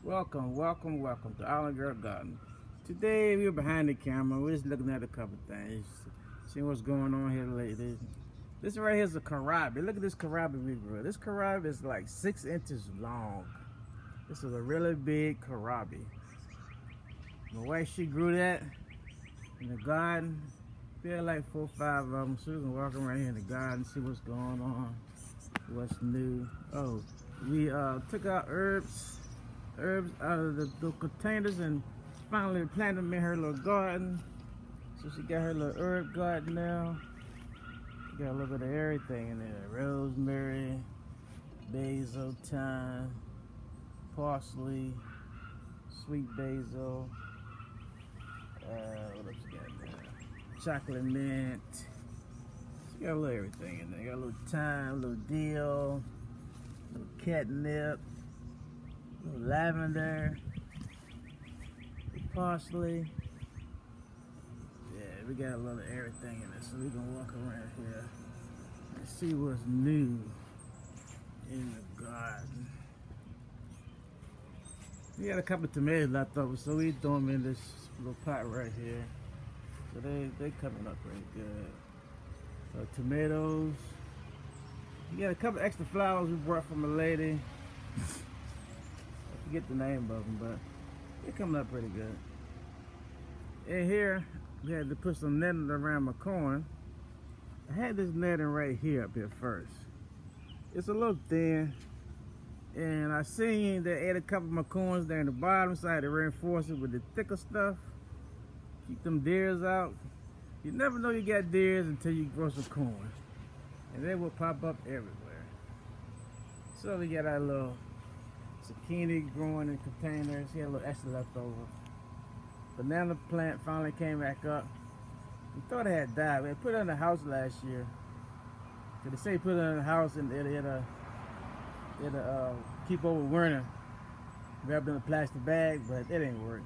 Welcome to Island Girl Garden. Today we're behind the camera. We're just looking at a couple things, seeing what's going on here lately. This right here is a kohlrabi. Look at this kohlrabi we grew. This kohlrabi is like 6 inches long. This is a really big kohlrabi. My wife, she grew that in the garden. We had like 4 or 5 of them, so we can walk around here in the garden, see what's going on, what's new. Oh, we took out herbs out of the containers and finally planted them in her little garden. So she got her little herb garden now. She got a little bit of everything in there: rosemary, basil, thyme, parsley, sweet basil. What else she got in there? Chocolate mint. She got a little everything in there. Got a little thyme, a little dill, a little catnip, a little lavender, parsley. Yeah, we got a little everything in there, so we can walk around here and see what's new in the garden. We got a couple of tomatoes left over, so we throw them in this little pot right here. So they coming up pretty good. So tomatoes. We got a couple extra flowers we brought from a lady. I forget the name of them, but they're coming up pretty good. In here, we had to put some netting around my corn. I had this netting right here up here first. It's a little thin, and I seen they added a couple of my corns there in the bottom, so I had to reinforce it with the thicker stuff. Keep them deers out. You never know you got deers until you grow some corn, and they will pop up everywhere. So we got our little zucchini growing in containers. He had a little extra left over. Banana plant finally came back up. We thought it had died. We had put it in the house last year. So they say put it in the house and it'll keep over winter. Wrapped in a plastic bag, but it didn't work.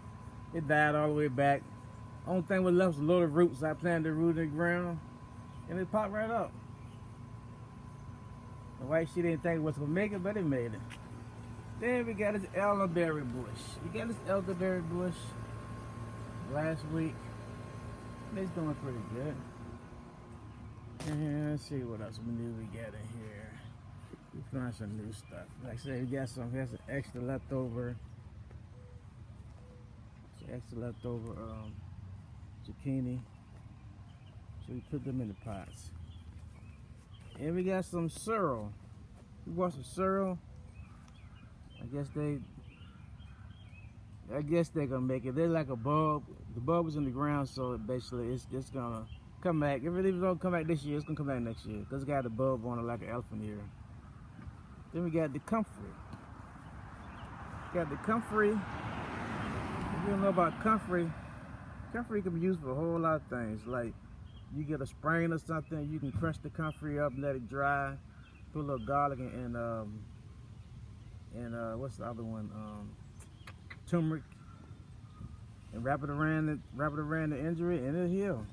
It died all the way back. Only thing was left was a load of roots. I planted the root in the ground, and it popped right up. The wife, she didn't think it was gonna make it, but it made it. Then we got this elderberry bush. We got this elderberry bush last week. It's doing pretty good. And let's see what else we got in here. We found some new stuff. Like I said, we got some extra leftover. Zucchini. So we put them in the pots. And we got some sorrel. We bought some sorrel. I guess they're gonna make it. They're like a bulb. The bulb was in the ground, so basically it's gonna come back. If it don't come back this year, it's gonna come back next year. Cause it got the bulb on it like an elephant ear. Then we got the comfrey. If you don't know about comfrey can be used for a whole lot of things. Like you get a sprain or something, you can crush the comfrey up, let it dry, put a little garlic and what's the other one? Turmeric, and wrap it around the injury, and it'll heal.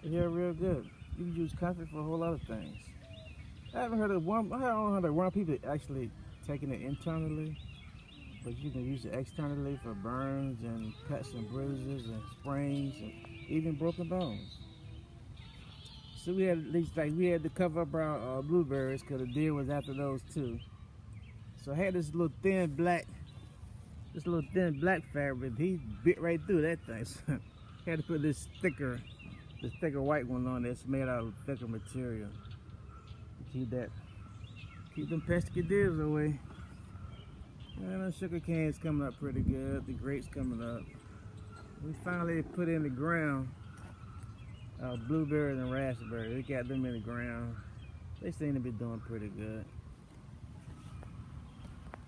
It'll heal real good. You can use comfrey for a whole lot of things. I don't heard of one people actually taking it internally, but you can use it externally for burns and cuts and bruises and sprains and even broken bones. So we had to cover up our blueberries because the deer was after those too. So I had this little thin black fabric. He bit right through that thing. So had to put this thicker white one on that's made out of thicker material. Keep them pesky deers away. And the sugar cane's coming up pretty good. The grapes coming up. We finally put in the ground blueberries and raspberries. We got them in the ground. They seem to be doing pretty good.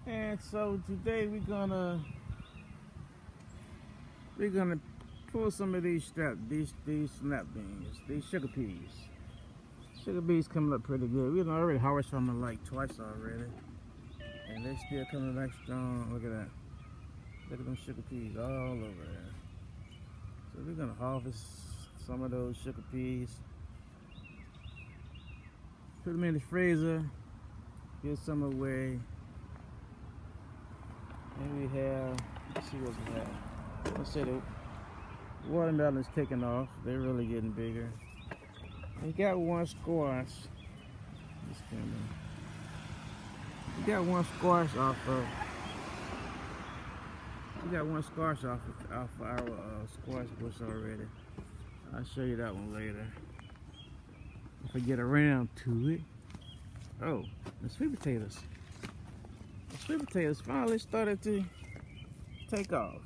And so today we're gonna pull some of these snap beans, these sugar peas. Sugar beets coming up pretty good. We've already harvested from them like twice already. And they're still coming back strong. Look at that. Look at them sugar peas all over there. So we're gonna harvest some of those sugar peas. Put them in the freezer. Get some away. And we have, let's see what we have. Let's say the watermelon's taking off. They're really getting bigger. We got one squash. Just kidding. We got one squash off of. We got one squash off our squash bush already. I'll show you that one later. If I get around to it. Oh, the sweet potatoes. The sweet potatoes finally started to take off.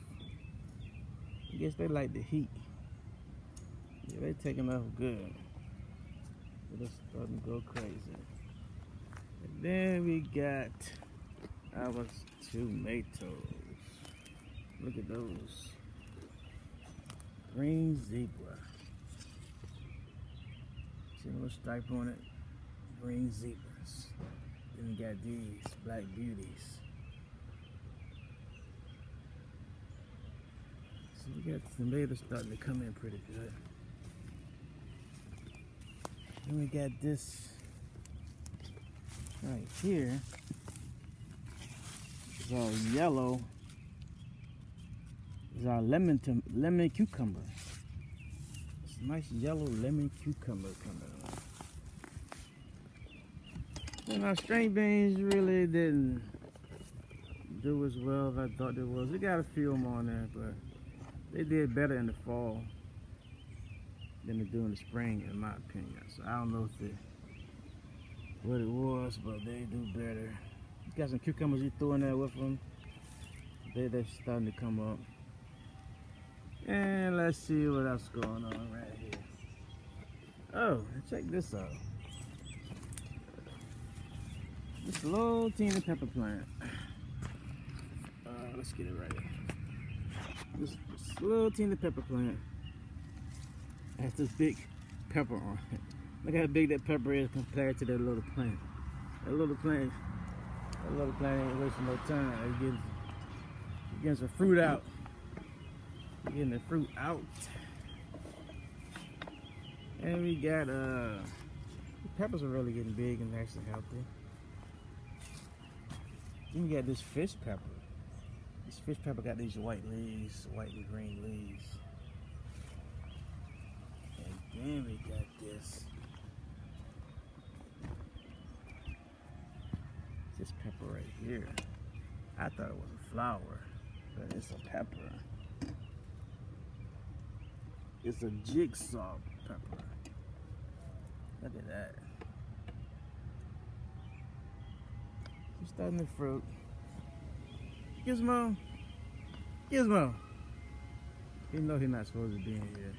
I guess they like the heat. Yeah, they taking off good. They're starting to go crazy. And then we got our tomatoes. Look at those. Green zebra. See a little stripe on it? Green zebras. Then we got these black beauties. So we got tomatoes starting to come in pretty good. Then we got this right here. It's all yellow. It's our lemon cucumber. It's a nice yellow lemon cucumber coming on. And our string beans really didn't do as well as I thought they was. We got a few of them on there, but they did better in the fall than they do in the spring, in my opinion. So I don't know if what it was, but they do better. You got some cucumbers you threw in there with them. They're starting to come up. And let's see what else going on right here. Oh, check this out. This little teeny pepper plant. Let's get it right here. This little teeny pepper plant has this big pepper on it. Look how big that pepper is compared to that little plant. That little plant ain't wasting no time. It getting some fruit out. Getting the fruit out. And we got the peppers are really getting big and nice and healthy. Then we got this fish pepper. This fish pepper got these white leaves, white and green leaves. And then we got this pepper right here. I thought it was a flower, but it's a pepper. It's a jigsaw pepper. Look at that. She's starting to fruit. Gizmo. Gizmo. You know he's not supposed to be in here.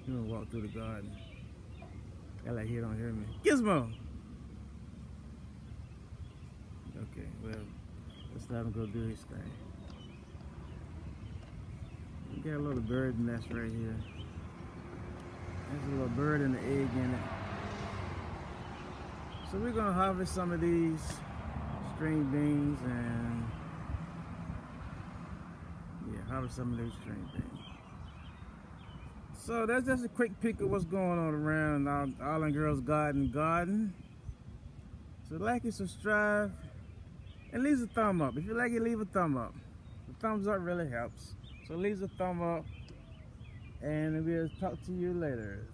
He's gonna walk through the garden. Act like he don't hear me. Gizmo. Okay, well, let's let him go do his thing. We got a little bird nest right here. There's a little bird and an egg in it. So we're gonna harvest some of these string beans and harvest some of these string beans. So that's just a quick peek of what's going on around All and Girls Garden. So like and subscribe and leave a thumb up. If you like it, leave a thumb up. The thumbs up really helps. So leave a thumb up and we'll talk to you later.